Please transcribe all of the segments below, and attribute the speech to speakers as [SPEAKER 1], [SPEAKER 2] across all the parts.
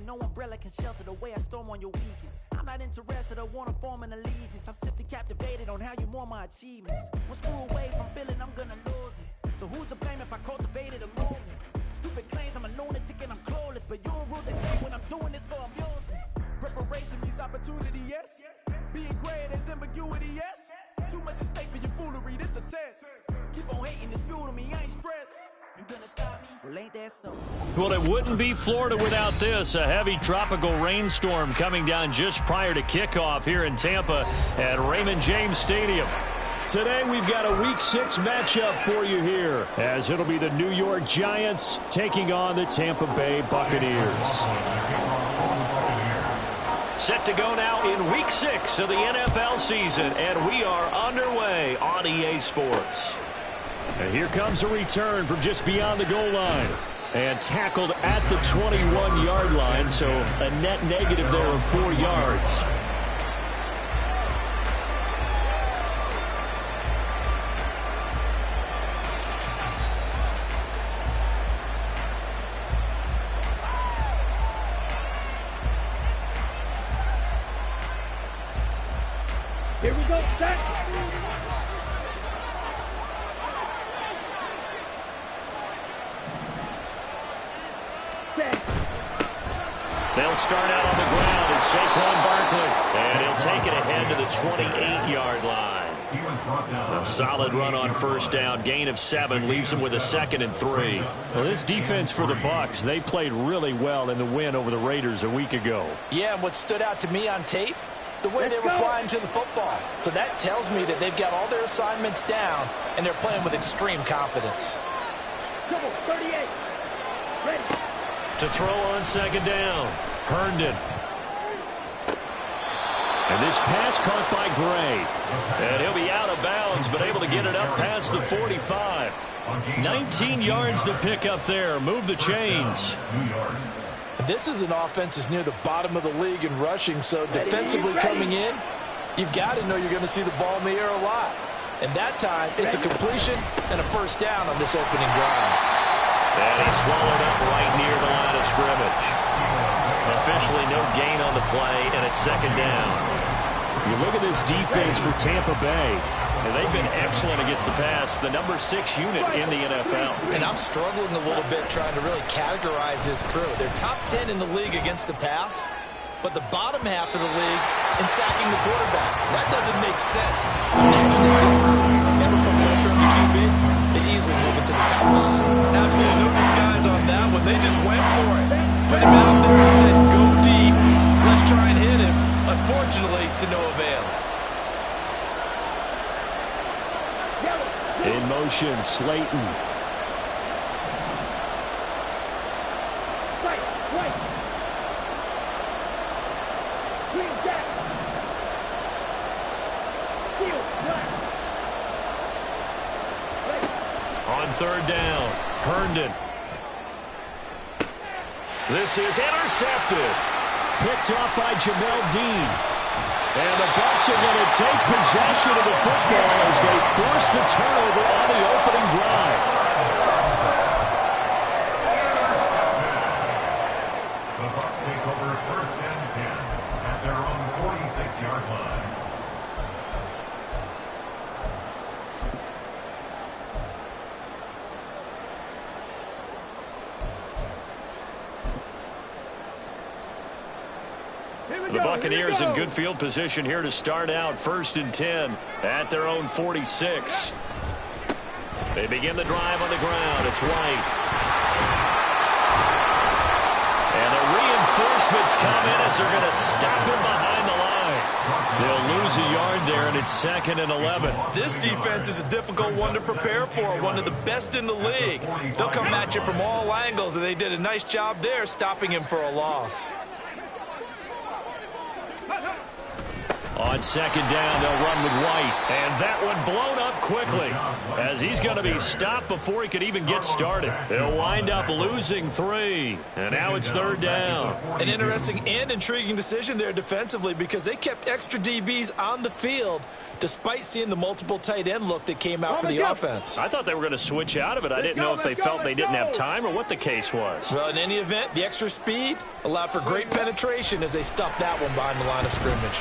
[SPEAKER 1] no umbrella can shelter the way I storm on your weekends. I'm not interested or want to form an allegiance. I'm simply captivated on how you more my achievements. One screw away from feeling I'm gonna lose it. So who's to blame if I cultivated a movement? Stupid claims I'm a lunatic and I'm clueless, but you'll rule the day when I'm doing this for amusement. Preparation means opportunity, yes. Being great is ambiguity, yes. Too much at stake for your foolery, this a test. Keep on hating, it's fuel to me, I ain't stressed. You gonna stop me? Well, ain't that so?
[SPEAKER 2] Well, it wouldn't be Florida without this. A heavy tropical rainstorm coming down just prior to kickoff here in Tampa at Raymond James Stadium. Today we've got a Week 6 matchup for you here, as it'll be the New York Giants taking on the Tampa Bay Buccaneers. Set to go now in Week 6 of the NFL season, and we are underway on EA Sports. And here comes a return from just beyond the goal line. And tackled at the 21-yard line, so a net negative there of 4 yards.
[SPEAKER 3] Here we go, set.
[SPEAKER 2] They'll start out on the ground, and Saquon Barkley. And he'll take it ahead to the 28-yard line. A solid run on first down. Gain of 7 leaves him with a 2nd and 3.
[SPEAKER 4] Well, this defense for the Bucs, they played really well in the win over the Raiders a week ago.
[SPEAKER 5] Yeah, and what stood out to me on tape, the way they were flying to the football. So that tells me that they've got all their assignments down, and they're playing with extreme confidence.
[SPEAKER 3] Come on, 38. Ready.
[SPEAKER 2] To throw on 2nd down, Herndon.
[SPEAKER 4] And this pass caught by Gray.
[SPEAKER 2] And he'll be out of bounds, but able to get it up past the 45. 19 yards to pick up there. Move the chains.
[SPEAKER 5] This is an offense that's near the bottom of the league in rushing, so defensively coming in, you've got to know you're going to see the ball in the air a lot. And that time, it's a completion and a first down on this opening drive.
[SPEAKER 2] And he's swallowed up right near the line of scrimmage. Officially no gain on the play, and it's 2nd down.
[SPEAKER 4] You look at this defense for Tampa Bay.
[SPEAKER 2] And they've been excellent against the pass, the number 6 unit in the NFL.
[SPEAKER 5] And I'm struggling a little bit trying to really categorize this crew. They're top 10 in the league against the pass, but the bottom half of the league in sacking the quarterback. That doesn't make sense. Imagine if this crew ever put pressure on the QB, they'd easily move into the top 5.
[SPEAKER 6] Absolutely no disguise on that one. They just went for it. Put him out there and said, go deep. Let's try and hit him. Unfortunately, to no avail.
[SPEAKER 4] In motion, Slayton.
[SPEAKER 3] Right. Green jack. Steel, black.
[SPEAKER 2] On 3rd down, Herndon. This is intercepted.
[SPEAKER 4] Picked off by Jamel Dean. And the Bucs are going to take possession of the football as they force the turnover on the opening drive.
[SPEAKER 7] The Bucs take over 1st and 10 at their own 46-yard line.
[SPEAKER 2] The Buccaneers in good field position here to start out 1st and 10 at their own 46. They begin the drive on the ground. It's White. And the reinforcements come in as they're going to stop him behind the line. They'll lose a yard there, and it's 2nd and 11.
[SPEAKER 6] This defense is a difficult one to prepare for, one of the best in the league. They'll come at you from all angles, and they did a nice job there stopping him for a loss.
[SPEAKER 2] On second down, they'll run with White. And that one blown up quickly as he's going to be stopped before he could even get started. They'll wind up losing 3. And now it's third down.
[SPEAKER 5] An interesting and intriguing decision there defensively because they kept extra DBs on the field despite seeing the multiple tight end look that came out for the offense.
[SPEAKER 2] I thought they were going to switch out of it. I didn't know if they felt they didn't have time or what the case was.
[SPEAKER 5] Well, in any event, the extra speed allowed for great penetration as they stuffed that one behind the line of scrimmage.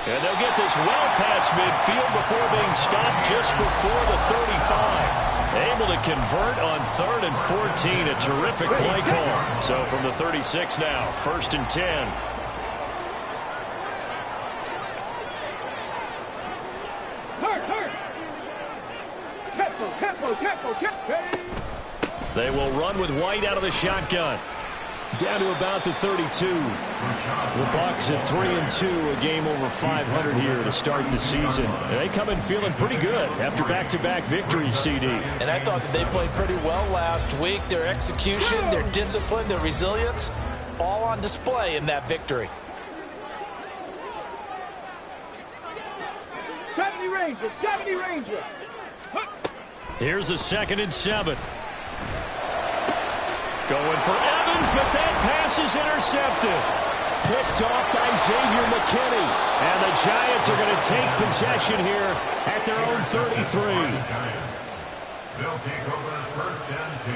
[SPEAKER 2] And they'll get this well past midfield before being stopped just before the 35. Able to convert on 3rd and 14. A terrific play call. So from the 36 now, 1st and 10. They will run with White out of the shotgun. Down to about the 32. The Bucs at 3-2, a game over 500 here to start the season. They come in feeling pretty good after back-to-back victories, CD.
[SPEAKER 5] And I thought that they played pretty well last week. Their execution, their discipline, their resilience, all on display in that victory.
[SPEAKER 3] 70 Rangers, 70 Rangers.
[SPEAKER 2] Here's a 2nd and 7. Going for Evans, but that pass is intercepted. Picked off by Xavier McKinney. And the Giants are going to take possession here at their own 33.
[SPEAKER 7] They'll take over 1st and 10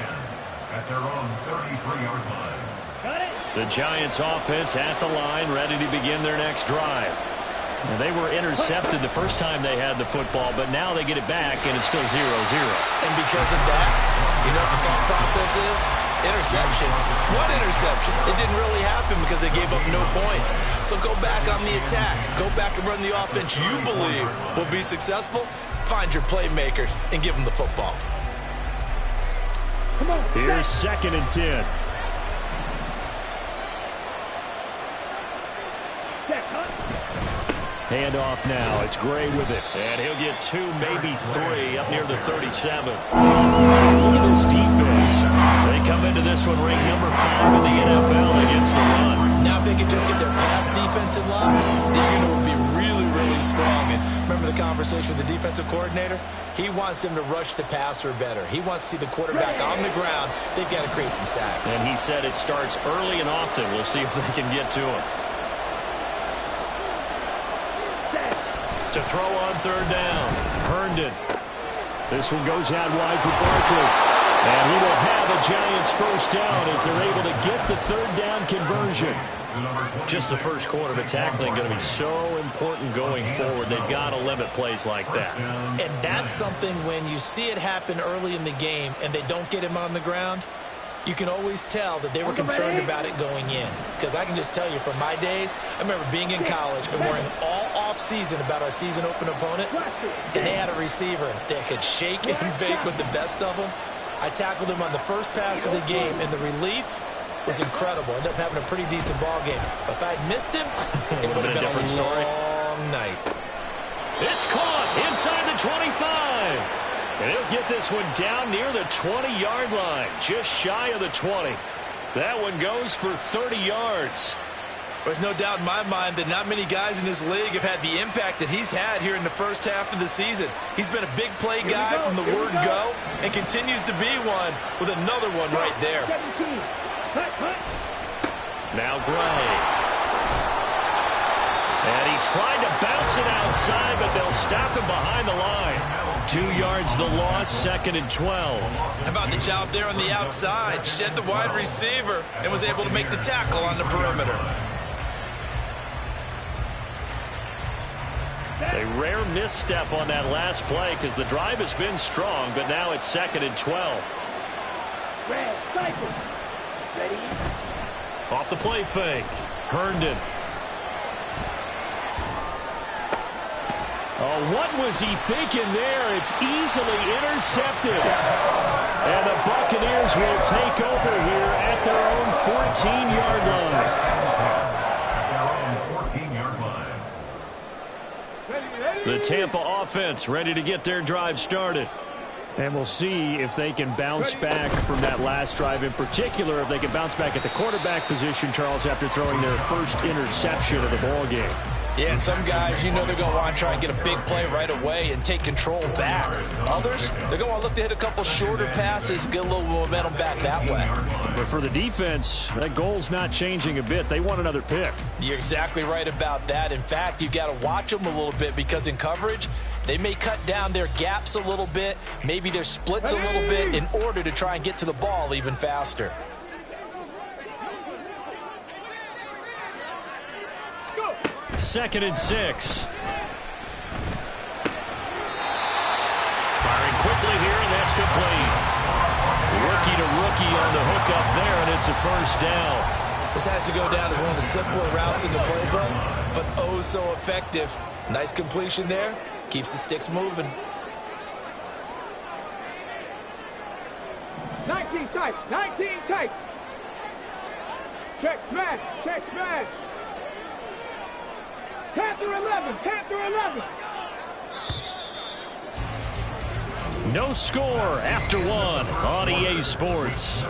[SPEAKER 7] at their own 33-yard line.
[SPEAKER 3] Got it.
[SPEAKER 2] The Giants offense at the line, ready to begin their next drive. And they were intercepted the first time they had the football, but now they get it back, and it's still 0-0.
[SPEAKER 5] And because of that, you know what the thought process is? Interception. What interception? It didn't really happen because they gave up no points. So go back on the attack. Go back and run the offense you believe will be successful. Find your playmakers and give them the football.
[SPEAKER 3] Come on.
[SPEAKER 2] Here's 2nd and 10. Handoff now. It's Gray with it. And he'll get 2, maybe 3 up near the 37. Look at this defense. They come into this one ranked number 5 in the NFL against the run.
[SPEAKER 5] Now if they could just get their pass defense in line, this unit would be really, really strong. And remember the conversation with the defensive coordinator? He wants them to rush the passer better. He wants to see the quarterback on the ground. They've got to create some sacks.
[SPEAKER 2] And he said it starts early and often. We'll see if they can get to him. To throw on 3rd down. Herndon. This one goes out wide for Barkley. And he will have a Giants 1st down as they're able to get the 3rd down conversion. Just the first quarter, but tackling going to be so important going forward. They've got to limit plays like that.
[SPEAKER 5] And that's something when you see it happen early in the game and they don't get him on the ground, you can always tell that they were concerned about it going in. Because I can just tell you from my days, I remember being in college and worrying all off-season about our season-open opponent, and they had a receiver that could shake and bake with the best of them. I tackled him on the first pass of the game, and the relief was incredible. Ended up having a pretty decent ball game. But if I had missed him, it would have been a different long night.
[SPEAKER 2] It's caught inside the 25. And he'll get this one down near the 20-yard line, just shy of the 20. That one goes for 30 yards.
[SPEAKER 5] There's no doubt in my mind that not many guys in this league have had the impact that he's had here in the first half of the season. He's been a big play guy from the word go and continues to be one with another one right there.
[SPEAKER 2] Now Gray. And he tried to bounce it outside, but they'll stop him behind the line. 2 yards the loss, 2nd and 12.
[SPEAKER 5] How about the job there on the outside? Shed the wide receiver and was able to make the tackle on the perimeter.
[SPEAKER 2] A rare misstep on that last play because the drive has been strong, but now it's 2nd and 12.
[SPEAKER 3] Red, cycle. Ready?
[SPEAKER 2] Off the play fake. Herndon. Oh, what was he thinking there? It's easily intercepted. And the Buccaneers will take over here at their own 14-yard line. The Tampa offense ready to get their drive started. And we'll see if they can bounce back from that last drive. In particular, if they can bounce back at the quarterback position, Charles, after throwing their first interception of the ball game.
[SPEAKER 6] Yeah, and some guys, you know they're going to want to try and get a big play right away and take control back. Others, they're going to look to hit a couple shorter passes, get a little momentum back that way.
[SPEAKER 2] But for the defense, that goal's not changing a bit. They want another pick.
[SPEAKER 6] You're exactly right about that. In fact, you've got to watch them a little bit because in coverage, they may cut down their gaps a little bit, maybe their splits a little bit in order to try and get to the ball even faster.
[SPEAKER 2] Second and 6. Firing quickly here, and that's complete. Rookie to rookie on the hookup there, and it's a first down.
[SPEAKER 5] This has to go down as one of the simpler routes in the playbook, but oh so effective. Nice completion there. Keeps the sticks moving.
[SPEAKER 3] 19 tight. 19 tight. Check smash. Check smash. Panther 11. Panther 11.
[SPEAKER 2] No score after one on EA Sports.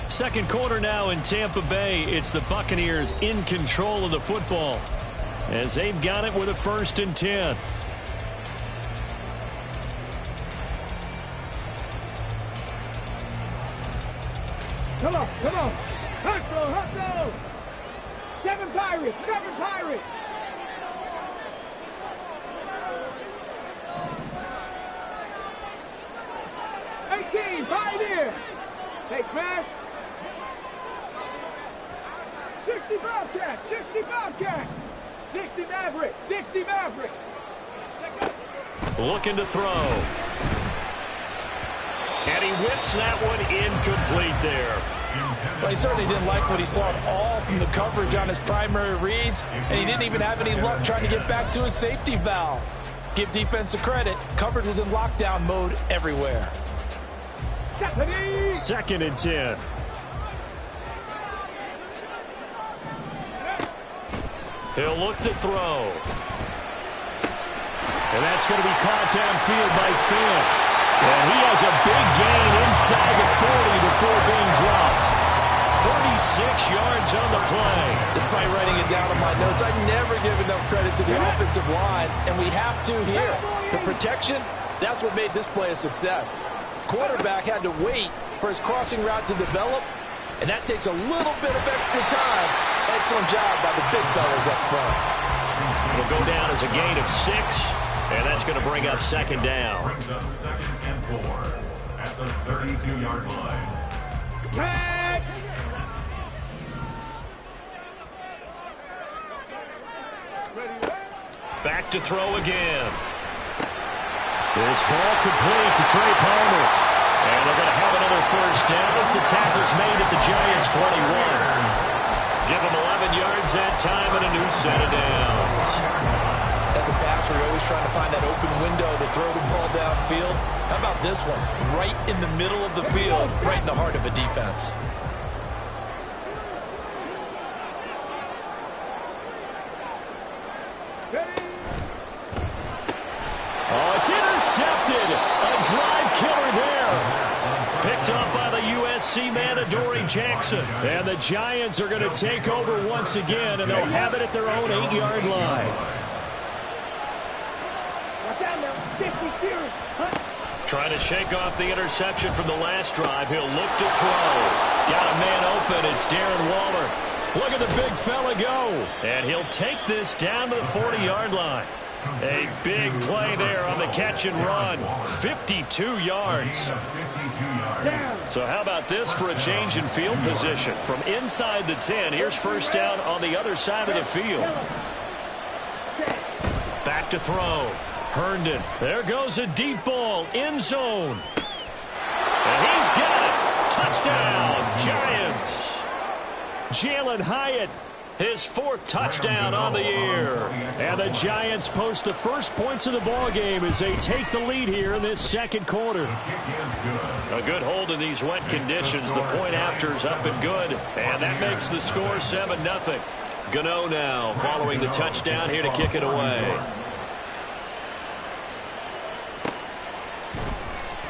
[SPEAKER 2] Second quarter now in Tampa Bay. It's the Buccaneers in control of the football as they've got it with a 1st and 10.
[SPEAKER 3] Come on, come on. Hustle. 7 Pirates, 7 Pirates. Pioneer. Take smash. 60 Bobcat, 60 Bobcat. 60 Maverick, 60 Maverick.
[SPEAKER 2] Looking to throw. And he whips that one incomplete there.
[SPEAKER 6] Well, he certainly didn't like what he saw at all from the coverage on his primary reads, and he didn't even have any luck trying to get back to his safety valve. Give defense a credit. Coverage was in lockdown mode everywhere.
[SPEAKER 2] 2nd and 10. He'll look to throw. And that's going to be caught downfield by Finn. And he has a big gain inside the 40 before being dropped. 36 yards on the play.
[SPEAKER 6] Despite writing it down on my notes, I never give enough credit to the offensive line, and we have to here. The protection, that's what made this play a success. Quarterback had to wait for his crossing route to develop, and that takes a little bit of extra time. Excellent job by the big fellas up front.
[SPEAKER 2] It'll go down as a gain of 6, and that's going to bring up 2nd down.
[SPEAKER 7] Brings up 2nd and 4 at the 32-yard line.
[SPEAKER 3] Tag.
[SPEAKER 2] Back to throw again. This ball complete to Trey Palmer. And they're going to have another first down as the tackle's made at the Giants' 21. Give them 11 yards that time and a new set of downs.
[SPEAKER 5] As a passer, you're always trying to find that open window to throw the ball downfield. How about this one? Right in the middle of the field, right in the heart of a defense.
[SPEAKER 2] Oh, it's intercepted. A drive killer there. Picked up by the USC man, Adoree Jackson. And the Giants are going to take over once again, and they'll have it at their own 8-yard line. Trying to shake off the interception from the last drive. He'll look to throw. Got a man open. It's Darren Waller. Look at the big fella go. And he'll take this down to the 40-yard line. A big play there on the catch and run. 52 yards. So how about this for a change in field position? From inside the 10, here's first down on the other side of the field. Back to throw. Herndon. There goes a deep ball. End zone. And he's got it. Touchdown, Giants. Jalen Hyatt. His 4th touchdown on the year. And the Giants post the first points of the ball game as they take the lead here in this second quarter. A good hold in these wet conditions. The point after is up and good. And that makes the score 7-0. Gano now following the touchdown here to kick it away.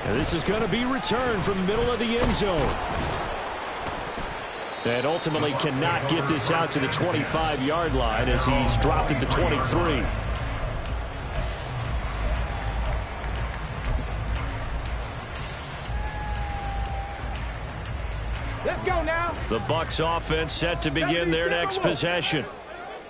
[SPEAKER 2] And this is going to be returned from the middle of the end zone. And ultimately cannot get this out to the 25-yard line as he's dropped at the 23.
[SPEAKER 3] Let's go now.
[SPEAKER 2] The Bucs offense set to begin their next possession.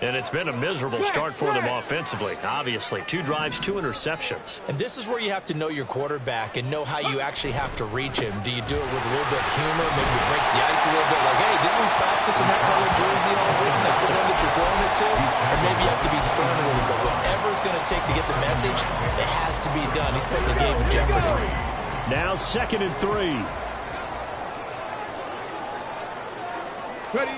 [SPEAKER 2] And it's been a miserable start for them offensively. Obviously, 2 drives, 2 interceptions.
[SPEAKER 5] And this is where you have to know your quarterback and know how you actually have to reach him. Do you do it with a little bit of humor, maybe you break the ice a little bit, like, hey, didn't we practice in that color jersey all week, like the one that you're throwing it to? Or maybe you have to be stern a little bit. Whatever it's going to take to get the message, it has to be done. He's putting the game in jeopardy.
[SPEAKER 2] Now 2nd and 3.
[SPEAKER 3] Ready.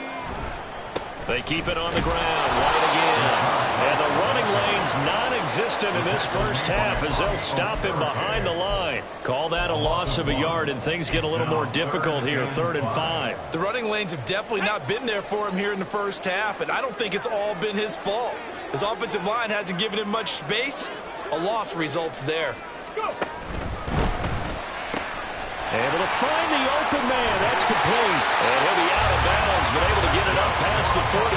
[SPEAKER 2] They keep it on the ground. White again. And the running lane's non-existent in this first half as they'll stop him behind the line. Call that a loss of a yard, and things get a little more difficult here, 3rd and 5.
[SPEAKER 5] The running lanes have definitely not been there for him here in the first half, and I don't think it's all been his fault. His offensive line hasn't given him much space. A loss results there.
[SPEAKER 3] Let's go.
[SPEAKER 2] Able to find the open man. That's complete. And he'll be out of bounds, but able to get it up past the 45.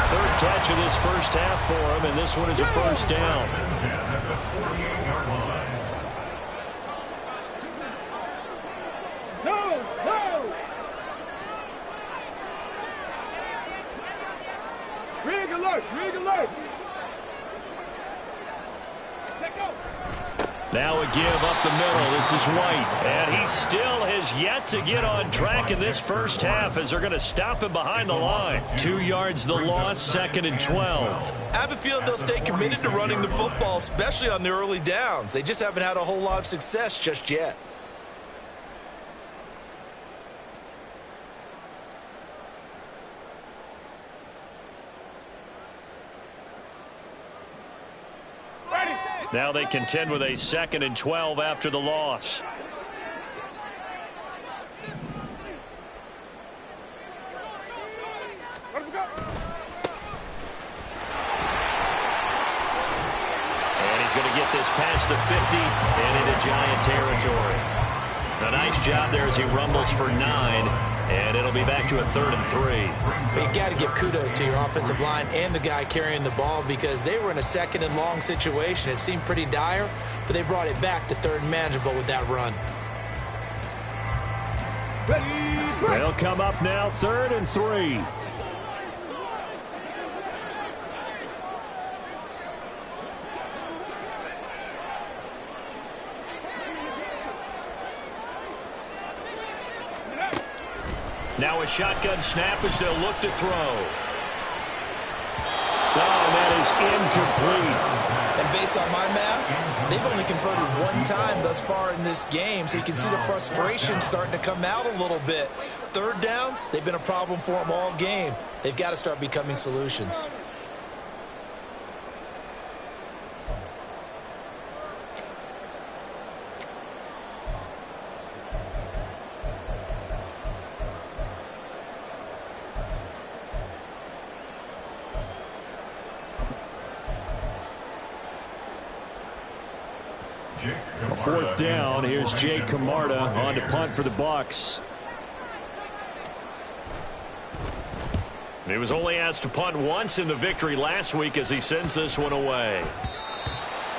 [SPEAKER 2] 3rd catch of this first half for him, and this one is a first down.
[SPEAKER 3] No, no. Rig alert, rig alert. Let go.
[SPEAKER 2] Now a give up the middle. This is White. And he still has yet to get on track in this first half as they're going to stop him behind the line. 2 yards the loss, 2nd and 12.
[SPEAKER 5] I have a feeling they'll stay committed to running the football, especially on the early downs. They just haven't had a whole lot of success just yet.
[SPEAKER 2] Now they contend with a 2nd and 12 after the loss. And he's going to get this past the 50 and into Giant territory. A nice job there as he rumbles for 9. And it'll be back to a 3rd and 3.
[SPEAKER 5] But you got to give kudos to your offensive line and the guy carrying the ball because they were in a 2nd and long situation. It seemed pretty dire, but they brought it back to 3rd and manageable with that run.
[SPEAKER 2] They'll come up now 3rd and 3. Now a shotgun snap as they'll look to throw. Oh, that is incomplete.
[SPEAKER 5] And based on my math, they've only converted 1 time thus far in this game, so you can see the frustration starting to come out a little bit. 3rd downs, they've been a problem for them all game. They've got to start becoming solutions.
[SPEAKER 2] A 4th down. Here's Jake Camarda on to punt for the Bucs. He was only asked to punt once in the victory last week as he sends this one away.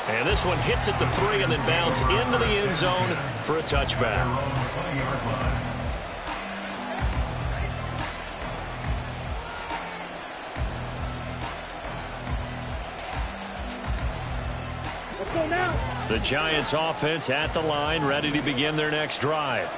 [SPEAKER 2] And this one hits at the 3 and then bounds into the end zone for a touchback.
[SPEAKER 3] Let's go now.
[SPEAKER 2] The Giants offense at the line, ready to begin their next drive.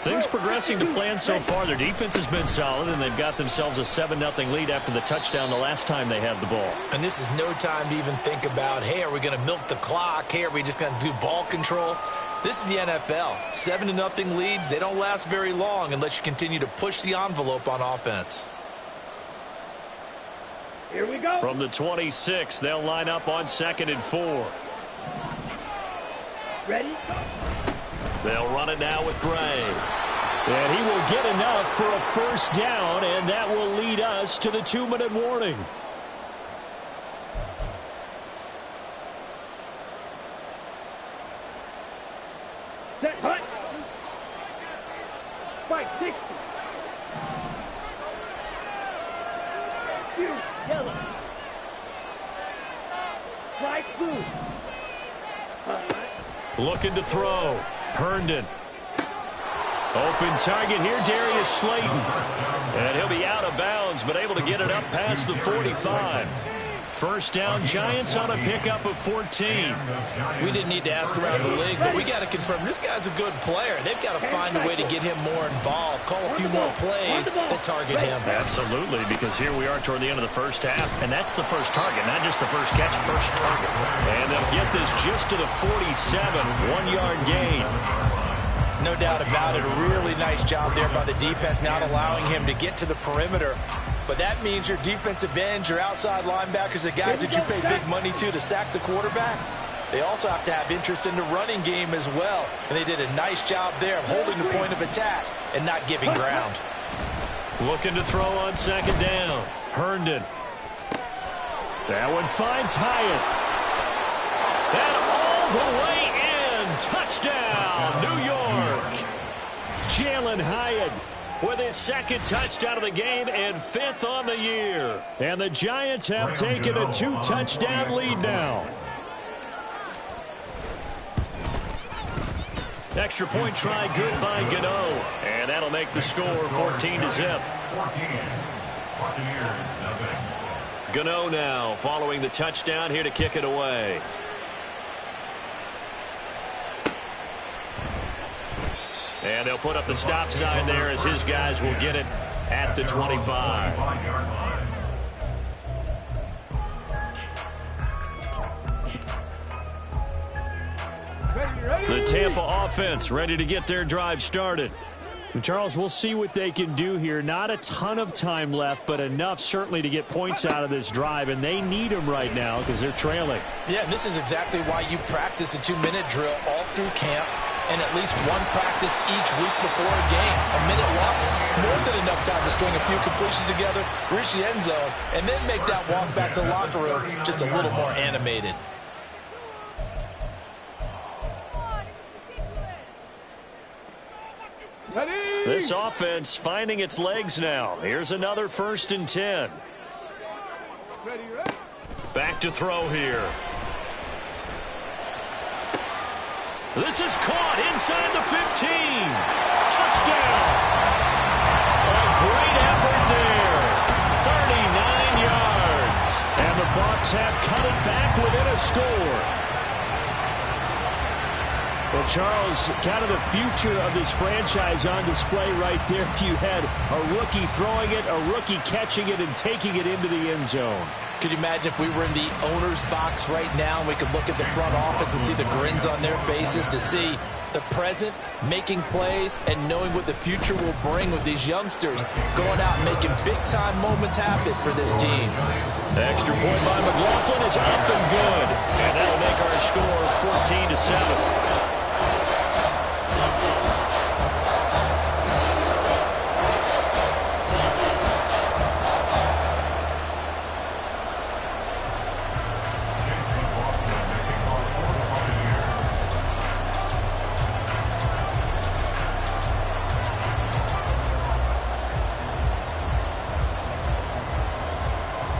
[SPEAKER 2] Things progressing to plan so far. Their defense has been solid, and they've got themselves a 7-0 lead after the touchdown the last time they had the ball.
[SPEAKER 5] And this is no time to even think about, hey, are we going to milk the clock? Hey, are we just going to do ball control? This is the NFL. 7-0 leads, they don't last very long unless you continue to push the envelope on offense.
[SPEAKER 3] Here we go.
[SPEAKER 2] From the 26, they'll line up on 2nd and 4.
[SPEAKER 3] Ready?
[SPEAKER 2] They'll run it now with Gray. And he will get enough for a first down, and that will lead us to the 2-minute warning.
[SPEAKER 3] Set, hut. Spike 60. you. Yellow. Right through.
[SPEAKER 2] Looking to throw. Herndon. Open target here, Darius Slayton. And he'll be out of bounds, but able to get it up past the 45. First down, Giants on a pickup of 14.
[SPEAKER 5] We didn't need to ask around the league, but we got to confirm this guy's a good player. They've got to find a way to get him more involved, call a few more plays that target him.
[SPEAKER 2] Absolutely, because here we are toward the end of the first half, and that's the first target, not just the first catch, first target. And they'll get this just to the 47, 1-yard gain.
[SPEAKER 5] No doubt about it. A really nice job there by the defense, not allowing him to get to the perimeter. But that means your defensive ends, your outside linebackers, the guys that you pay big money to sack the quarterback, they also have to have interest in the running game as well. And they did a nice job there of holding the point of attack and not giving ground.
[SPEAKER 2] Looking to throw on second down. Herndon. That one finds Hyatt. And all the way in. Touchdown, New York. Jalen Hyatt with his second touchdown of the game and 5th on the year. And the Giants have taken a 2-touchdown lead now. Extra point try good by Gano. And that'll make the score 14-0. Gano now following the touchdown here to kick it away. And they'll put up the stop sign there as his guys will get it at the 25. The Tampa offense ready to get their drive started.
[SPEAKER 4] Charles, we'll see what they can do here. Not a ton of time left, but enough certainly to get points out of this drive, and they need them right now because they're trailing.
[SPEAKER 6] Yeah, and this is exactly why you practice a 2-minute drill all through camp and at least one practice each week before a game. A minute left, more than enough time to string a few completions together, reach the end zone, and then make that walk back to the locker room just a little more animated.
[SPEAKER 2] This offense finding its legs now. Here's another 1st and 10. Back to throw here. This is caught inside the 15. Touchdown. A great effort there. 39 yards.
[SPEAKER 4] And the Bucs have cut it back within a score. Well, Charles, kind of the future of this franchise on display right there. You had a rookie throwing it, a rookie catching it, and taking it into the end zone.
[SPEAKER 6] Could you imagine if we were in the owner's box right now and we could look at the front office and see the grins on their faces, to see the present making plays and knowing what the future will bring with these youngsters going out and making big-time moments happen for this team.
[SPEAKER 2] The extra point by McLaughlin is up and good. And that'll make our score 14-7.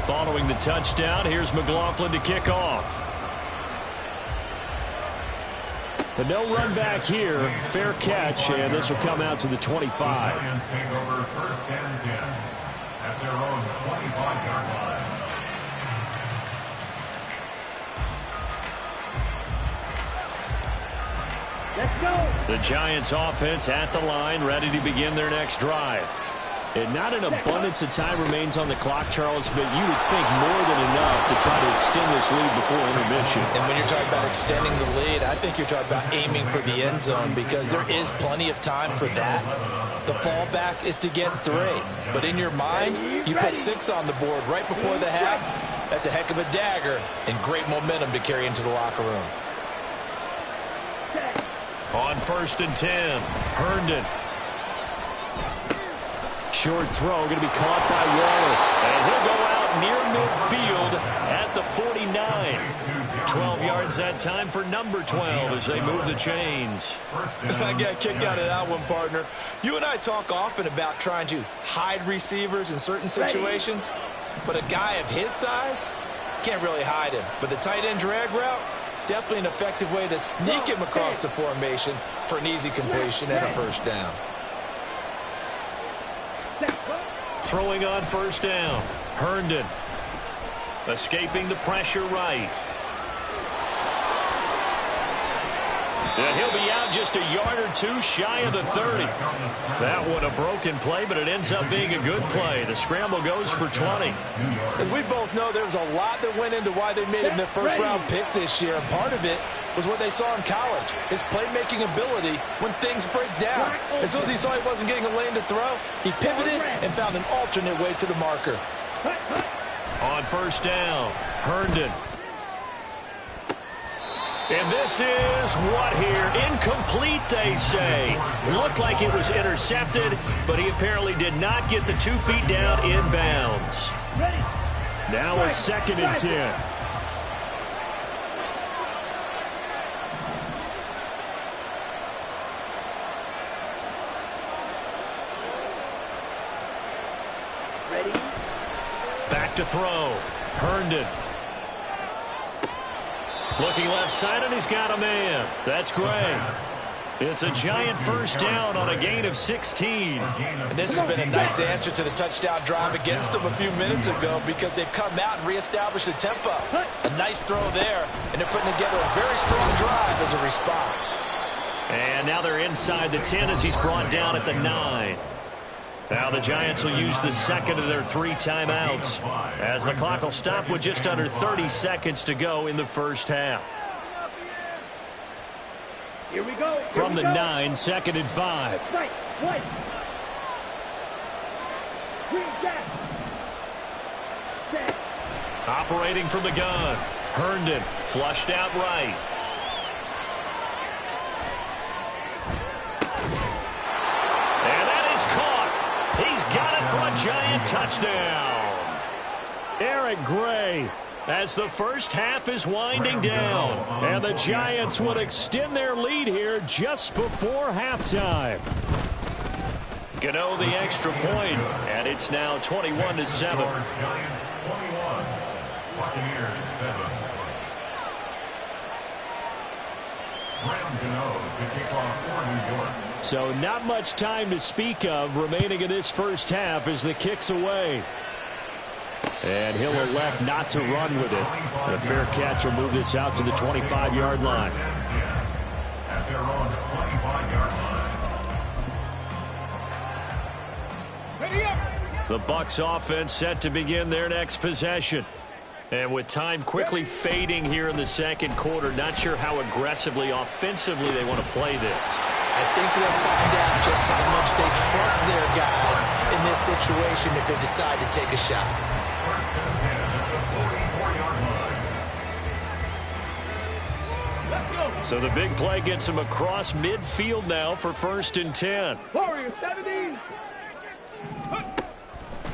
[SPEAKER 2] Following the touchdown, here's McLaughlin to kick off.
[SPEAKER 4] But no run back here. Fair catch, and this will come out to the 25.
[SPEAKER 7] The Giants take over 1st and 10 at their own 25-yard line.
[SPEAKER 3] Let's go.
[SPEAKER 2] The Giants offense at the line, ready to begin their next drive.
[SPEAKER 4] And not an abundance of time remains on the clock, Charles, but you would think more than enough to try to extend this lead before intermission.
[SPEAKER 6] And when you're talking about extending the lead, I think you're talking about aiming for the end zone, because there is plenty of time for that. The fallback is to get 3. But in your mind, you put 6 on the board right before the half. That's a heck of a dagger and great momentum to carry into the locker room.
[SPEAKER 2] On 1st and 10, Herndon.
[SPEAKER 4] Short throw, going to be caught by Waller.
[SPEAKER 2] And he'll go out near midfield at the 49. 12 yards that time for number 12 as they move the chains.
[SPEAKER 5] I got a kick out of that one, partner. You and I talk often about trying to hide receivers in certain situations. but a guy of his size can't really hide him. But the tight end drag route, definitely an effective way to sneak him across the formation for an easy completion and a first down.
[SPEAKER 2] Throwing on first down. Herndon escaping the pressure right. And he'll be out just a yard or two shy of the 30. That one a broken play, but it ends up being a good play. The scramble goes for 20.
[SPEAKER 6] As we both know, there was a lot that went into why they made him the first-round pick this year. And part of it was what they saw in college, his playmaking ability when things break down. As soon as he saw he wasn't getting a lane to throw, he pivoted and found an alternate way to the marker.
[SPEAKER 2] On first down, Herndon. And this is what here? Incomplete, they say. Looked like it was intercepted, but he apparently did not get the 2 feet down inbounds.
[SPEAKER 4] Now a 2nd and 10.
[SPEAKER 2] Back to throw. Herndon. Looking left side, and he's got a man. That's Gray. It's a giant first down on a gain of 16.
[SPEAKER 6] And this has been a nice answer to the touchdown drive against them a few minutes ago because they've come out and reestablished the tempo. A nice throw there, and they're putting together a very strong drive as a response.
[SPEAKER 2] And now they're inside the 10 as he's brought down at the 9. Now the Giants will use the second of their 3 timeouts as the clock will stop with just under 30 seconds to go in the first half.
[SPEAKER 3] Here we go.
[SPEAKER 2] From the 9, 2nd and 5.
[SPEAKER 3] Right, white. Green jack. Set.
[SPEAKER 2] Operating from the gun. Herndon flushed out right. And that is caught. He's got it for a giant touchdown. Eric Gray, as the first half is winding down. And the Giants would extend their lead here just before halftime. Gano the extra point, and it's now 21-7.
[SPEAKER 7] Giants 21, Buccaneers 7. Graham Gano to kick off for New York.
[SPEAKER 4] So not much time to speak of remaining in this first half as the kick's away. And he'll elect not to run with it. And a fair catch will move this out to the 25-yard line.
[SPEAKER 7] At their own 25-yard line.
[SPEAKER 2] The Bucs offense set to begin their next possession. And with time quickly fading here in the second quarter, not sure how aggressively, offensively they want to play this.
[SPEAKER 5] I think we'll find out just how much they trust their guys in this situation if they decide to take a shot.
[SPEAKER 7] First and 10 at the 44-yard line.
[SPEAKER 2] So the big play gets him across midfield now for 1st and 10.
[SPEAKER 3] Warrior 70.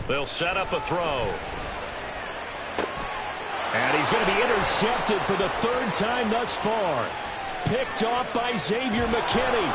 [SPEAKER 2] They'll set up a throw.
[SPEAKER 4] And he's going to be intercepted for the 3rd time thus far. Picked off by Xavier McKinney.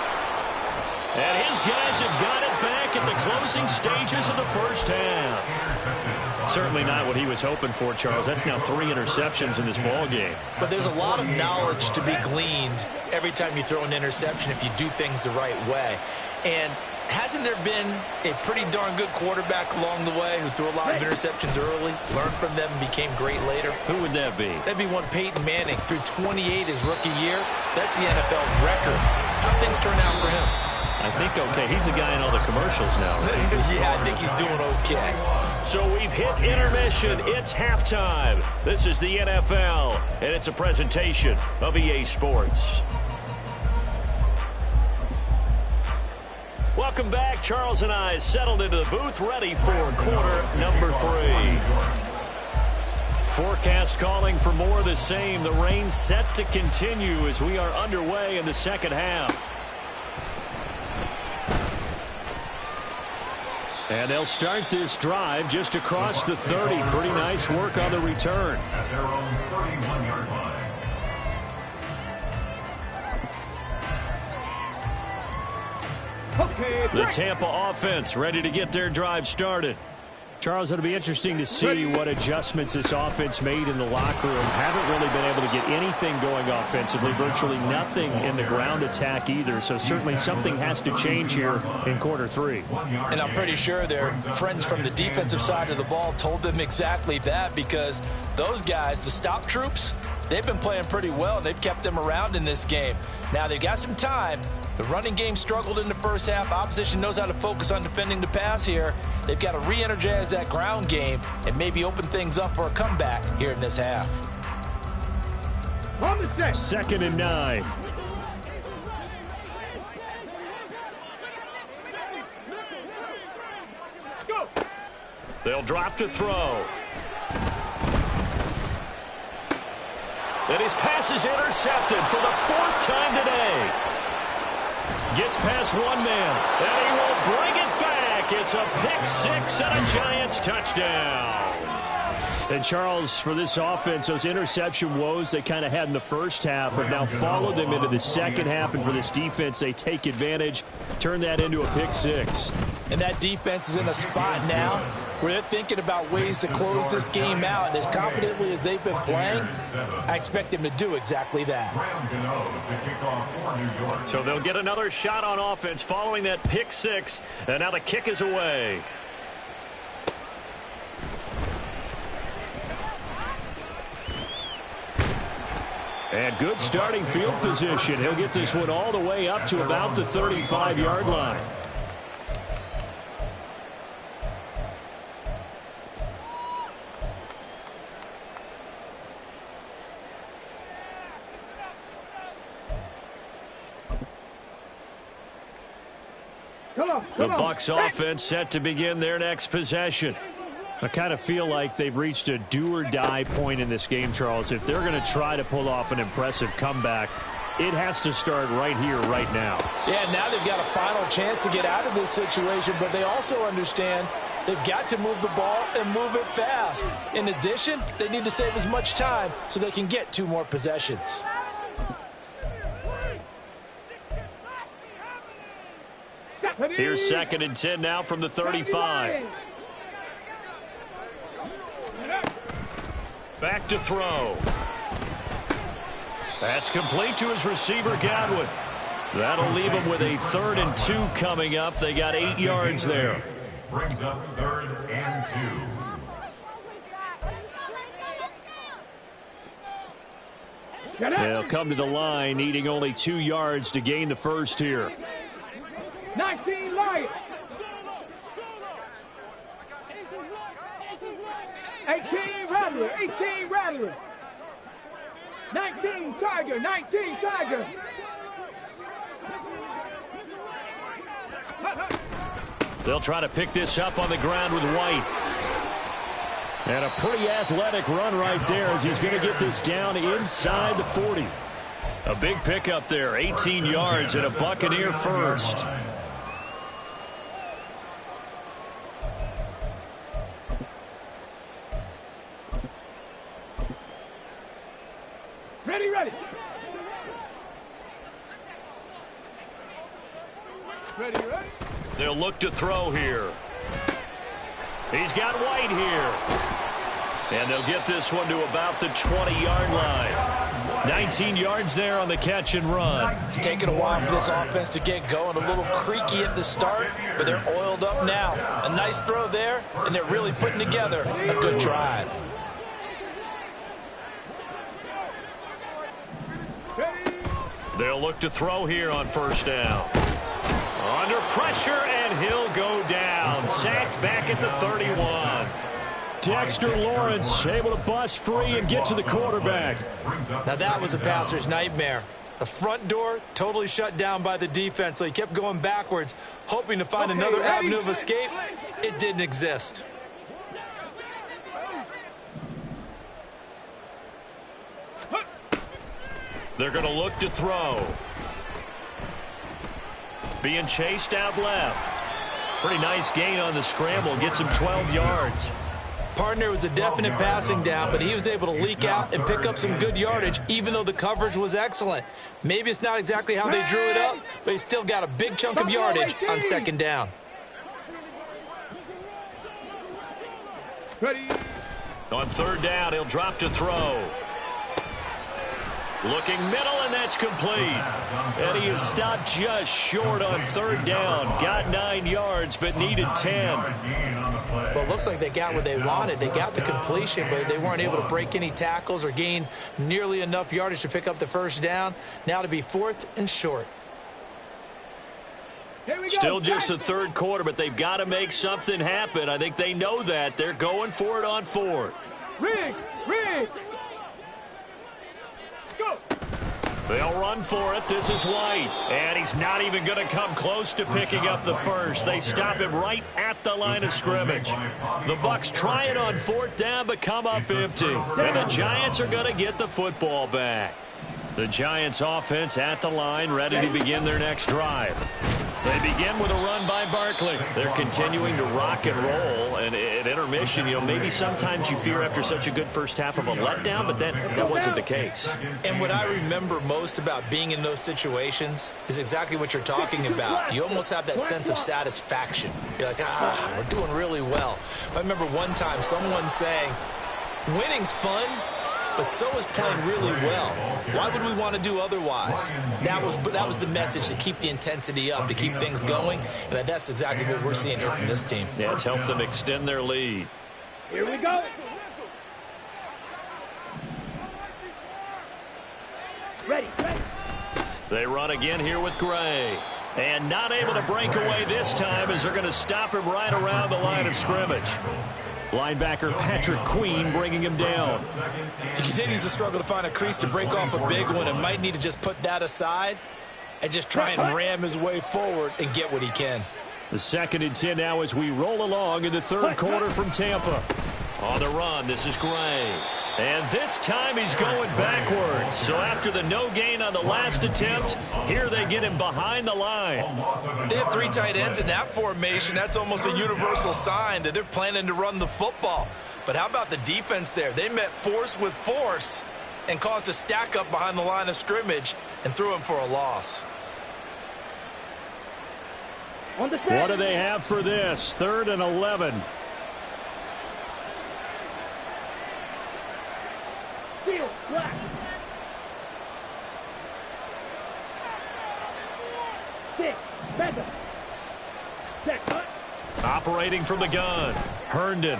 [SPEAKER 2] And his guys have got it back at the closing stages of the first half. Certainly not what he was hoping for, Charles. That's now 3 interceptions in this ball game.
[SPEAKER 5] But there's a lot of knowledge to be gleaned every time you throw an interception if you do things the right way. And hasn't there been a pretty darn good quarterback along the way who threw a lot of interceptions early, learned from them, and became great later?
[SPEAKER 2] Who would that be?
[SPEAKER 5] That'd be one Peyton Manning. Threw 28 his rookie year. That's the NFL record. How things turn out for him?
[SPEAKER 2] I think okay. He's the guy in all the commercials now, right?
[SPEAKER 5] Yeah, I think he's doing okay.
[SPEAKER 2] So we've hit intermission. It's halftime. This is the NFL, and it's a presentation of EA Sports. Welcome back. Charles and I settled into the booth, ready for quarter number 3. Forecast calling for more of the same. The rain set to continue as we are underway in the second half. And they'll start this drive just across the 30. Pretty nice work on the return.
[SPEAKER 7] At their own 31-yard line.
[SPEAKER 2] The Tampa offense ready to get their drive started. Charles, it'll be interesting to see what adjustments this offense made in the locker room. Haven't really been able to get anything going offensively, virtually nothing in the ground attack either. So certainly something has to change here in quarter three.
[SPEAKER 5] And I'm pretty sure their friends from the defensive side of the ball told them exactly that, because those guys, the stop troops, they've been playing pretty well. They've kept them around in this game. Now they've got some time. The running game struggled in the first half. Opposition knows how to focus on defending the pass here. They've got to re-energize that ground game and maybe open things up for a comeback here in this half.
[SPEAKER 2] 2nd and 9.
[SPEAKER 3] Go.
[SPEAKER 2] They'll drop to throw. And his pass is intercepted for the 4th time today. Gets past one man, and he will bring it back. It's a pick six and a Giants touchdown. And, Charles, for this offense, those interception woes they kind of had in the first half have now followed them into the second half. And for this defense, they take advantage, turn that into a pick six.
[SPEAKER 5] And that defense is in a spot now where they're thinking about ways to close this game out. And as confidently as they've been playing, I expect them to do exactly that.
[SPEAKER 2] So they'll get another shot on offense following that pick six. And now the kick is away. And good starting field position. He'll get this one all the way up to about the 35-yard line. The Bucs offense set to begin their next possession. I kind of feel like they've reached a do-or-die point in this game, Charles. If they're going to try to pull off an impressive comeback, it has to start right here, right now.
[SPEAKER 5] Yeah, now they've got a final chance to get out of this situation, but they also understand they've got to move the ball and move it fast. In addition, they need to save as much time so they can get 2 more possessions.
[SPEAKER 2] Here's 2nd and 10 now from the 35. Back to throw. That's complete to his receiver, Godwin. That'll leave him with a 3rd and 2 coming up. They got 8 yards there.
[SPEAKER 7] Brings up 3rd and 2.
[SPEAKER 2] They'll come to the line, needing only 2 yards to gain the first here.
[SPEAKER 3] 19 Lions. 18 Rattler. 18 Rattler. 19 Tiger. 19 Tiger.
[SPEAKER 2] They'll try to pick this up on the ground with White. And a pretty athletic run right there as he's going to get this down inside the 40. A big pickup there, 18 yards and a Buccaneer first.
[SPEAKER 3] Ready, ready. Ready, ready.
[SPEAKER 2] They'll look to throw here. He's got White here. And they'll get this one to about the 20-yard line. 19 yards there on the catch and run.
[SPEAKER 5] It's taken a while for this offense to get going. A little creaky at the start, but they're oiled up now. A nice throw there, and they're really putting together a good drive.
[SPEAKER 2] They'll look to throw here on 1st down. Under pressure, and he'll go down. Sacked back at the 31. Dexter Lawrence able to bust free and get to the quarterback.
[SPEAKER 5] Now that was a passer's nightmare. The front door totally shut down by the defense, so he kept going backwards, hoping to find another avenue of escape. It didn't exist.
[SPEAKER 2] They're going to look to throw. Being chased out left. Pretty nice gain on the scramble. Gets him 12 yards.
[SPEAKER 5] Partner was a definite passing down, but he was able to leak out and pick up some good yardage, even though the coverage was excellent. Maybe it's not exactly how they drew it up, but he still got a big chunk of yardage on 2nd down.
[SPEAKER 3] Ready.
[SPEAKER 2] On third down, he'll drop to throw. Looking middle, and that's complete. And he is stopped just short on third down. Got 9 yards, but needed 10.
[SPEAKER 5] Well, it looks like they got what they wanted. They got the completion, but they weren't able to break any tackles or gain nearly enough yardage to pick up the first down. Now to be 4th and short.
[SPEAKER 2] Still just the third quarter, but they've got to make something happen. I think they know that. They're going for it on 4th.
[SPEAKER 3] Riggs. Go.
[SPEAKER 2] They'll run for it. This is White. And he's not even going to come close to picking up the first. They stop him right at the line of scrimmage. The Bucs try it on 4th down, but come up empty. And the Giants are going to get the football back. The Giants offense at the line, ready to begin their next drive. They begin with a run by Barkley. They're continuing to rock and roll, and at intermission, maybe sometimes you fear after such a good first half of a letdown, but that wasn't the case.
[SPEAKER 5] And what I remember most about being in those situations is exactly what you're talking about. You almost have that sense of satisfaction. You're like, we're doing really well. I remember one time someone saying, winning's fun, but so is playing really well. Why would we want to do otherwise? That was the message, to keep the intensity up, to keep things going, and that's exactly what we're seeing here from this team.
[SPEAKER 2] Yeah, it's helped them extend their lead.
[SPEAKER 3] Here we go. Ready.
[SPEAKER 2] They run again here with Gray. And not able to break away this time as they're going to stop him right around the line of scrimmage. Linebacker Patrick Queen bringing him down.
[SPEAKER 5] He continues to struggle to find a crease to break off a big one, and might need to just put that aside and just try and ram his way forward and get what he can.
[SPEAKER 2] The 2nd and 10 now as we roll along in the third quarter from Tampa. On the run, this is Gray. And this time he's going backwards. So after the no gain on the last attempt, here they get him behind the line.
[SPEAKER 5] They have 3 tight ends in that formation. That's almost a universal sign that they're planning to run the football. But how about the defense there? They met force with force and caused a stack up behind the line of scrimmage and threw him for a loss.
[SPEAKER 2] What do they have for this? 3rd and 11. Operating from the gun, Herndon.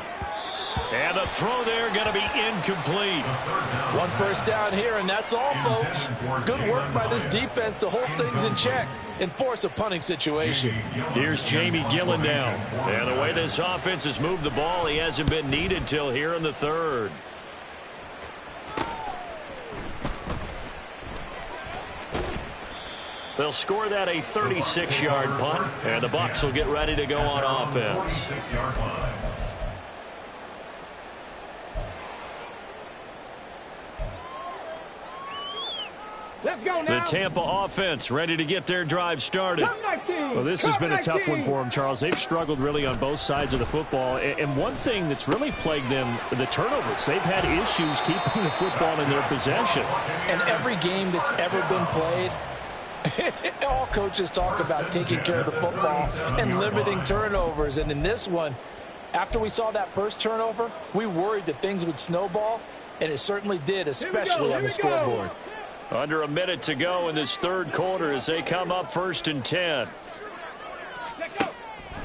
[SPEAKER 2] And the throw there going to be incomplete.
[SPEAKER 6] 1 first down here, and that's all, folks. Good work by this defense to hold things in check and force a punting situation.
[SPEAKER 2] Here's Jamie Gillen now. And the way this offense has moved the ball, he hasn't been needed till here in the 3rd. They'll score that a 36-yard punt, and the Bucs will get ready to go on offense.
[SPEAKER 3] Let's go now.
[SPEAKER 2] The Tampa offense ready to get their drive started. Well, this has been a tough one for them, Charles. They've struggled really on both sides of the football. And one thing that's really plagued them, the turnovers. They've had issues keeping the football in their possession.
[SPEAKER 6] And every game that's ever been played, all coaches talk about taking care of the football and limiting turnovers. And in this one, after we saw that first turnover, we worried that things would snowball, and it certainly did, especially on the scoreboard.
[SPEAKER 2] Under a minute to go in this 3rd quarter as they come up 1st and 10.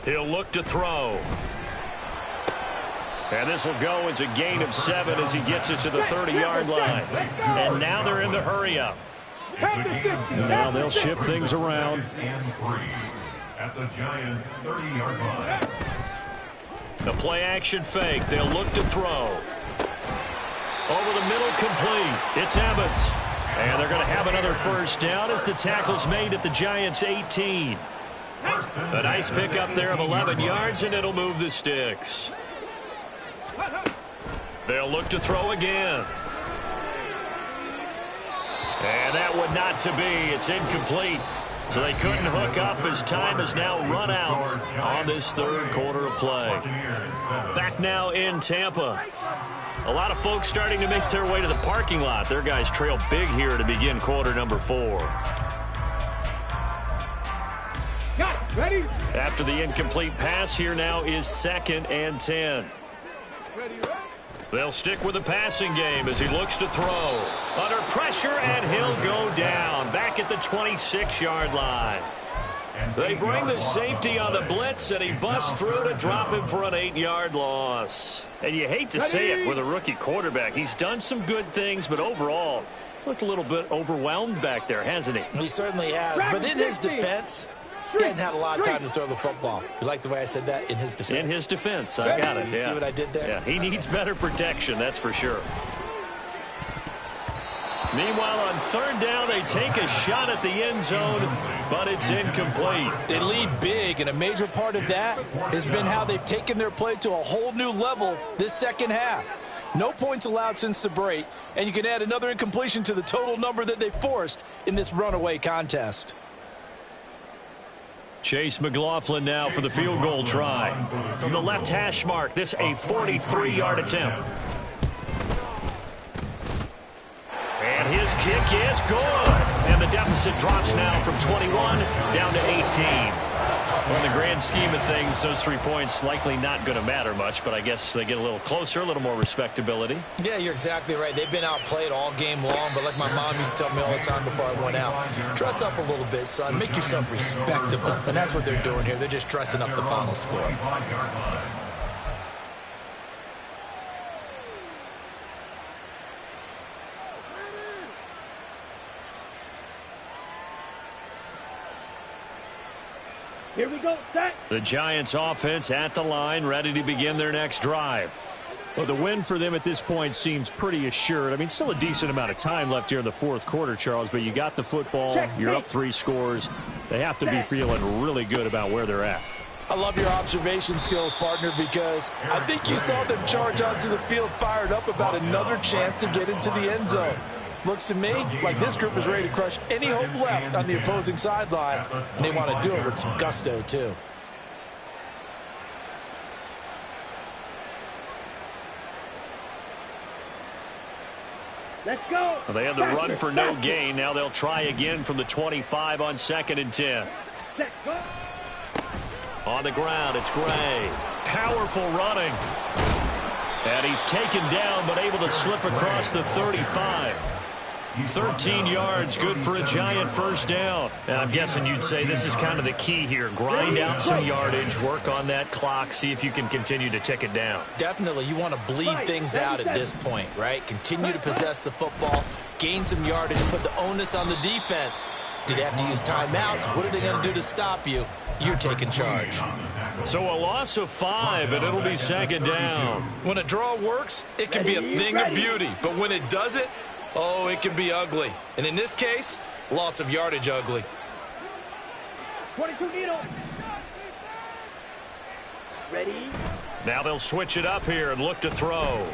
[SPEAKER 2] He'll look to throw. And this will go as a gain of 7 as he gets it to the 30-yard line. And now they're in the hurry-up. Now they'll shift things around.
[SPEAKER 7] At the Giants' 30-yard line.
[SPEAKER 2] The play-action fake. They'll look to throw. Over the middle, complete. It's Evans. And they're going to have another first down as the tackle's made at the Giants' 18. A nice pickup there of 11 yards, and it'll move the sticks. They'll look to throw again. And that would not to be. It's incomplete. So they couldn't hook up as time has now run out on this 3rd quarter of play. Back now in Tampa. A lot of folks starting to make their way to the parking lot. Their guys trail big here to begin quarter number 4.
[SPEAKER 3] Got it. Ready?
[SPEAKER 2] After the incomplete pass, here now is 2nd and 10. They'll stick with the passing game as he looks to throw. Under pressure, and he'll go down. Back at the 26-yard line. They bring the safety on the blitz, and he busts through to drop him for an 8-yard loss. And you hate to say it with a rookie quarterback. He's done some good things, but overall, looked a little bit overwhelmed back there, hasn't he?
[SPEAKER 5] He certainly has. But in his defense, he hadn't had a lot of time to throw the football. You like the way I said that? In his defense?
[SPEAKER 2] In his defense. I got it.
[SPEAKER 5] You see what I did there?
[SPEAKER 2] Yeah, he needs better protection, that's for sure. Meanwhile, on third down, they take a shot at the end zone, but it's incomplete.
[SPEAKER 6] They lead big, and a major part of that has been how they've taken their play to a whole new level this second half. No points allowed since the break, and you can add another incompletion to the total number that they forced in this runaway contest.
[SPEAKER 2] Chase McLaughlin now for the field goal try. From the left hash mark, this a 43-yard attempt. And his kick is good. And the deficit drops now from 21 down to 18. Well, in the grand scheme of things, those 3 points likely not going to matter much, but I guess they get a little closer, a little more respectability.
[SPEAKER 5] Yeah, you're exactly right. They've been outplayed all game long, but like my mom used to tell me all the time before I went out, dress up a little bit, son. Make yourself respectable. And that's what they're doing here. They're just dressing up the final score.
[SPEAKER 3] Here we go, set.
[SPEAKER 2] The Giants offense at the line, ready to begin their next drive. Well, the win for them at this point seems pretty assured. I mean, still a decent amount of time left here in the fourth quarter, Charles, but you got the football. You're up 3 scores. They have to be feeling really good about where they're at.
[SPEAKER 6] I love your observation skills, partner, because I think you saw them charge onto the field fired up about another chance to get into the end zone. Looks to me like this group is ready to crush any hope left on the opposing sideline, and they want to do it with some gusto, too.
[SPEAKER 3] Let's go.
[SPEAKER 2] Well, they had the run for no gain. Now they'll try again from the 25 on 2nd and 10.
[SPEAKER 3] Set, go.
[SPEAKER 2] On the ground, it's Gray. Powerful running. And he's taken down, but able to slip across the 35. 13 yards, good for a Giant first down. And I'm guessing you'd say this is kind of the key here. Grind out some yardage, work on that clock, see if you can continue to tick it down.
[SPEAKER 5] Definitely, you want to bleed things out at this point, right? Continue to possess the football, gain some yardage, and put the onus on the defense. Do they have to use timeouts? What are they going to do to stop you? You're taking charge.
[SPEAKER 2] So a loss of 5, and it'll be 2nd down.
[SPEAKER 5] When a draw works, it can be a thing of beauty. But when it doesn't, oh, it can be ugly. And in this case, loss of yardage ugly.
[SPEAKER 3] 22 needle. Ready.
[SPEAKER 2] Now they'll switch it up here and look to throw.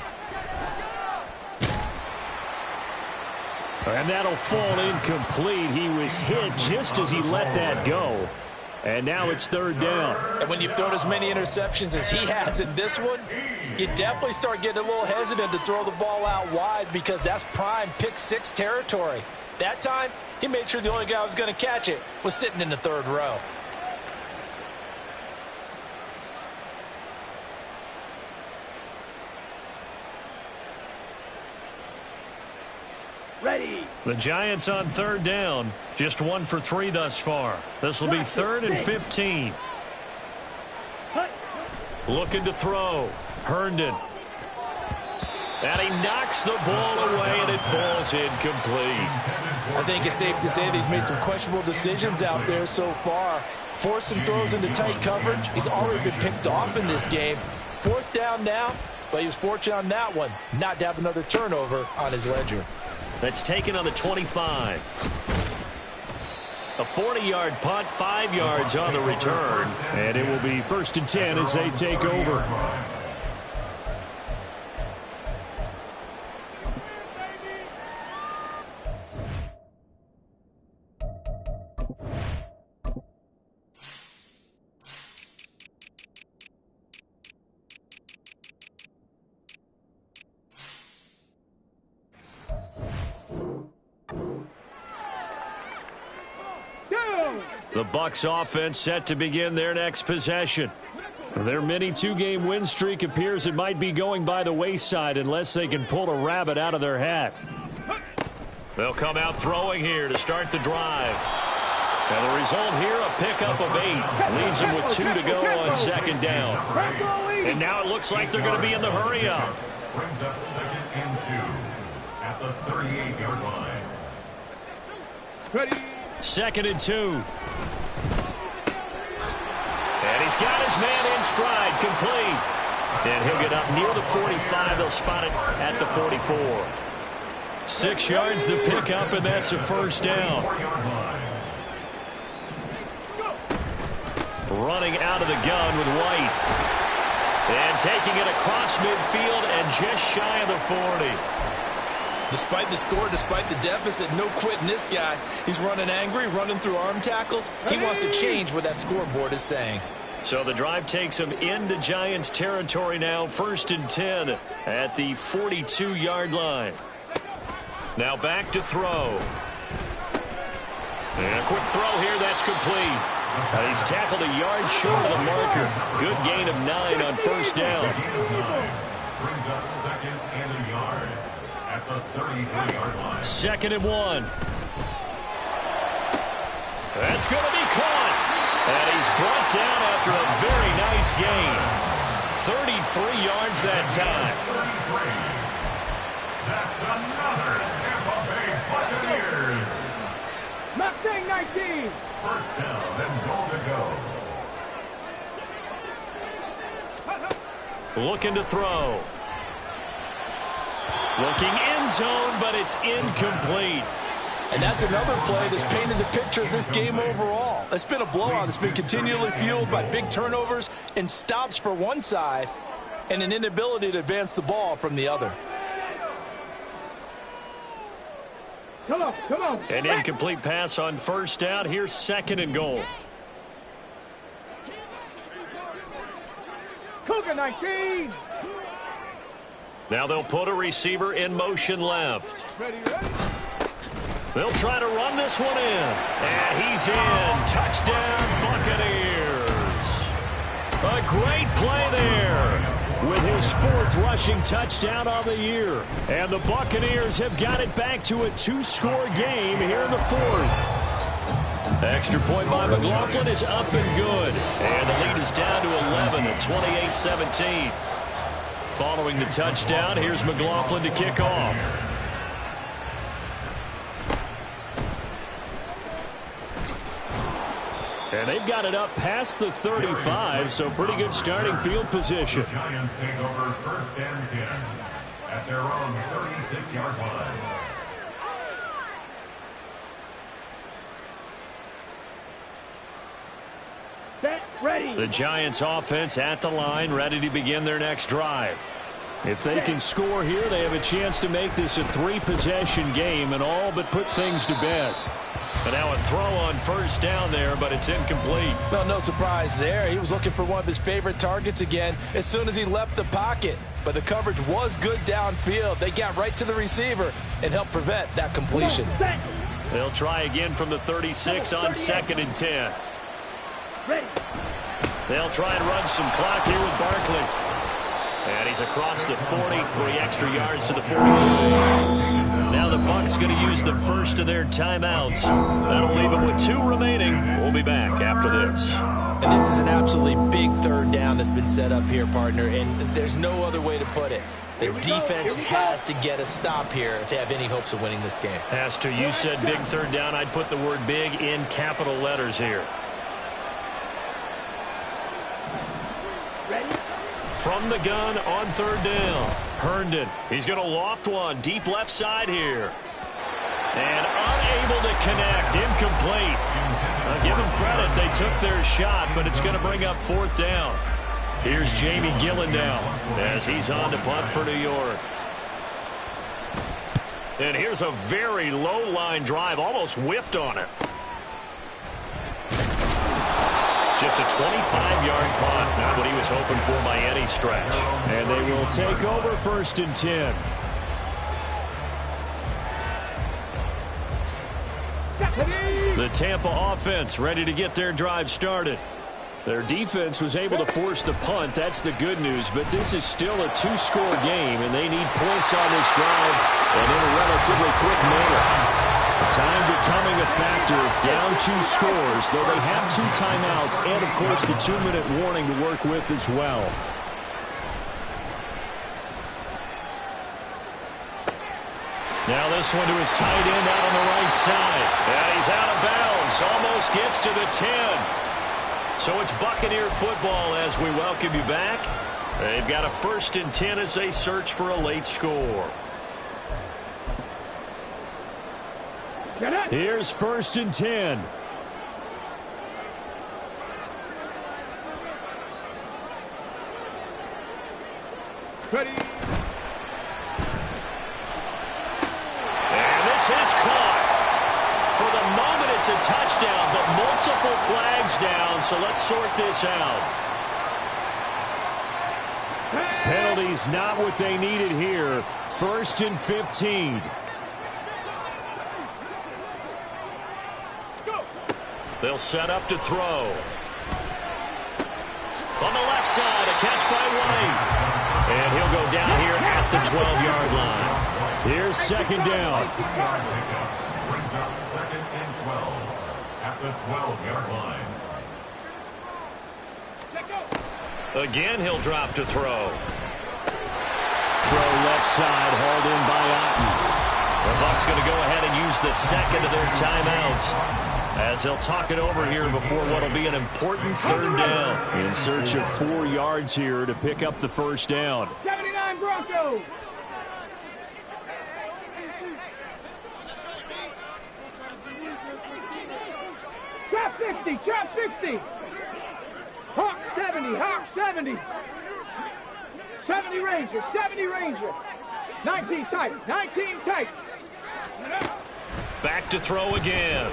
[SPEAKER 2] And that'll fall incomplete. He was hit just as he let that go. And now it's 3rd down.
[SPEAKER 6] And when you've thrown as many interceptions as he has in this one, you definitely start getting a little hesitant to throw the ball out wide because that's prime pick 6 territory. That time, he made sure the only guy who was going to catch it was sitting in the 3rd row.
[SPEAKER 3] Ready.
[SPEAKER 2] The Giants on 3rd down. Just 1 for 3 thus far. This will be 3rd and 15. Looking to throw. Herndon. And he knocks the ball away, and it falls incomplete.
[SPEAKER 6] I think it's safe to say that he's made some questionable decisions out there so far. Forced some throws into tight coverage. He's already been picked off in this game. 4th down now, but he was fortunate on that one not to have another turnover on his ledger.
[SPEAKER 2] That's taken on the 25. A 40-yard punt, 5 yards on the return. And it will be 1st and 10 as they take over. The Bucs offense set to begin their next possession. Their mini two-game win streak appears it might be going by the wayside unless they can pull a rabbit out of their hat. They'll come out throwing here to start the drive. And the result here, a pickup of 8. Leaves them with 2 to go on second down. And now it looks like they're going to be in the hurry-up.
[SPEAKER 7] Brings up 2nd and 2 at the 38-yard line.
[SPEAKER 3] Ready.
[SPEAKER 2] 2nd and 2. And he's got his man in stride, complete. And he'll get up near the 45. They'll spot it at the 44. 6 yards the pickup, and that's a first down. Running out of the gun with White. And taking it across midfield and just shy of the 40.
[SPEAKER 5] Despite the score, despite the deficit, no quitting this guy. He's running angry, running through arm tackles. He wants to change what that scoreboard is saying.
[SPEAKER 2] So the drive takes him into Giants territory now. 1st and 10 at the 42-yard line. Now back to throw. And a quick throw here, that's complete. He's tackled a yard short of the marker. Good gain of 9 on first down.
[SPEAKER 7] Brings up 2nd and a yard at the 33-yard line.
[SPEAKER 2] 2nd and 1. That's going to be caught. And he's brought down after a very nice gain. 33 yards that time.
[SPEAKER 7] 33. That's another Tampa Bay Buccaneers.
[SPEAKER 3] Mustang 19.
[SPEAKER 7] First down and goal to go.
[SPEAKER 2] Looking to throw. Looking end zone, but it's incomplete.
[SPEAKER 6] And that's another play that's painted the picture of this game overall. It's been a blowout. It's been continually fueled by big turnovers and stops for one side and an inability to advance the ball from the other.
[SPEAKER 3] Come on, come on.
[SPEAKER 2] An incomplete pass on first down. Here's 2nd and goal.
[SPEAKER 3] Cougar 19.
[SPEAKER 2] Now they'll put a receiver in motion left.
[SPEAKER 3] Ready, ready.
[SPEAKER 2] They'll try to run this one in. And he's in. Touchdown, Buccaneers. A great play there with his 4th rushing touchdown on the year. And the Buccaneers have got it back to a 2-score game here in the 4th. Extra point by McLaughlin is up and good. And the lead is down to 11 at 28-17. Following the touchdown, here's McLaughlin to kick off. And they've got it up past the 35, so pretty good starting field position.
[SPEAKER 7] The Giants take over 1st and 10 at their own 36-yard line.
[SPEAKER 3] Set, ready.
[SPEAKER 2] The Giants offense at the line, ready to begin their next drive. If they can score here, they have a chance to make this a 3-possession game and all but put things to bed. And now a throw on first down there, but it's incomplete.
[SPEAKER 6] Well, no surprise there. He was looking for one of his favorite targets again as soon as he left the pocket. But the coverage was good downfield. They got right to the receiver and helped prevent that completion.
[SPEAKER 2] They'll try again from the 36 on 2nd and 10.
[SPEAKER 3] Ready.
[SPEAKER 2] They'll try and run some clock here with Barkley. And he's across the 40, 3 extra yards to the 43. Now the Bucs going to use the first of their timeouts. That'll leave them with 2 remaining. We'll be back after this.
[SPEAKER 5] And this is an absolutely big 3rd down that's been set up here, partner, and there's no other way to put it. The defense has to get a stop here if they have any hopes of winning this game.
[SPEAKER 2] Pastor, you said big 3rd down. I'd put the word big in capital letters here.
[SPEAKER 3] Ready.
[SPEAKER 2] From the gun on 3rd down. Herndon. He's going to loft one deep left side here. And unable to connect. Incomplete. I'll give them credit. They took their shot, but it's going to bring up 4th down. Here's Jamie Gillen now as he's on to punt for New York. And here's a very low line drive. Almost whiffed on it. Just a 25-yard punt. Not what he was hoping for by any stretch. And they will take over 1st and 10. The Tampa offense ready to get their drive started.
[SPEAKER 4] Their defense was able to force the punt. That's the good news. But this is still a two-score game, and they need points on this drive and in a relatively quick manner. The time becoming a factor, down 2 scores, though they have 2 timeouts and, of course, the 2-minute warning to work with as well.
[SPEAKER 2] Now this one to his tight end out on the right side. And he's out of bounds. Almost gets to the 10. So it's Buccaneer football as we welcome you back. They've got a 1st and 10 as they search for a late score.
[SPEAKER 4] Here's 1st and 10.
[SPEAKER 3] Ready.
[SPEAKER 2] And this is caught. For the moment, it's a touchdown, but multiple flags down, so let's sort this out.
[SPEAKER 4] Penalties not what they needed here. 1st and 15.
[SPEAKER 2] They'll set up to throw. On the left side, a catch by White. And he'll go down here at the 12-yard line.
[SPEAKER 4] Here's 2nd down.
[SPEAKER 7] Brings up 2nd and 12 at the 12-yard line.
[SPEAKER 2] Again, he'll drop to throw.
[SPEAKER 4] Throw left side, hauled in by Otten.
[SPEAKER 2] The Bucs going to go ahead and use the 2nd of their timeouts as they'll talk it over here before what will be an important 3rd down.
[SPEAKER 4] In search of 4 yards here to pick up the 1st down.
[SPEAKER 3] 79 Broncos. Trap 60, trap 60. Hawk 70, Hawk 70. 70 Ranger, 70 Ranger. 19 tight, 19 tight.
[SPEAKER 2] Back to throw again.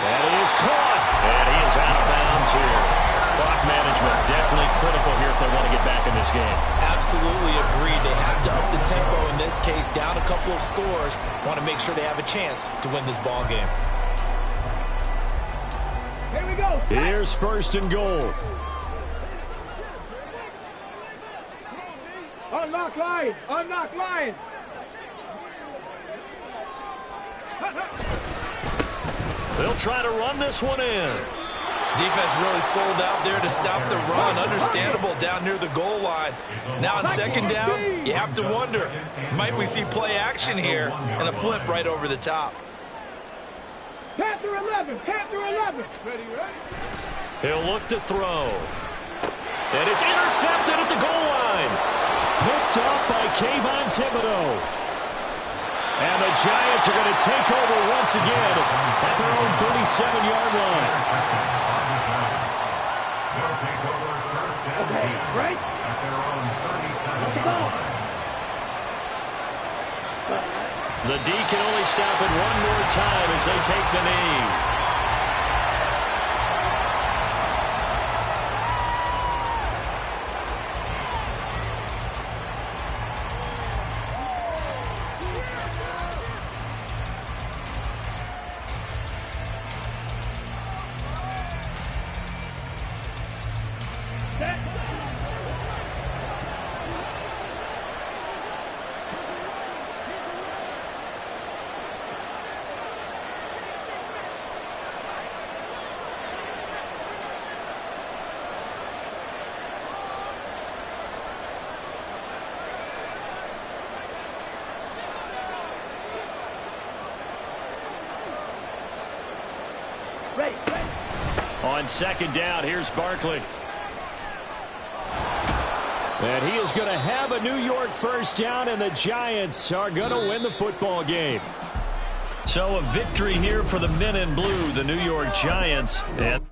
[SPEAKER 2] And he is caught. And he is out of bounds here. Clock management definitely critical here if they want to get back in this game.
[SPEAKER 5] Absolutely agreed. They have to up the tempo in this case, down a couple of scores. Want to make sure they have a chance to win this ball game.
[SPEAKER 3] Here we go.
[SPEAKER 4] Here's 1st and goal.
[SPEAKER 3] Unlock line, unlock line.
[SPEAKER 2] They'll try to run this one in.
[SPEAKER 5] Defense really sold out there to stop the run. Understandable down near the goal line. Now on 2nd down, you have to wonder, might we see play action here and a flip right over the top?
[SPEAKER 3] Panther 11, Panther 11. Ready, right?
[SPEAKER 2] He'll look to throw. And it's intercepted at the goal line.
[SPEAKER 4] Picked up by Kayvon Thibodeau. And the Giants are going to take over once again at their own 37-yard line.
[SPEAKER 7] They'll take over 1st and 10
[SPEAKER 3] Right.
[SPEAKER 7] at their own 37-yard line.
[SPEAKER 2] The D can only stop it one more time as they take the knee. On 2nd down, here's Barkley.
[SPEAKER 4] And he is going to have a New York 1st down, and the Giants are going to win the football game.
[SPEAKER 2] So a victory here for the men in blue, the New York Giants. And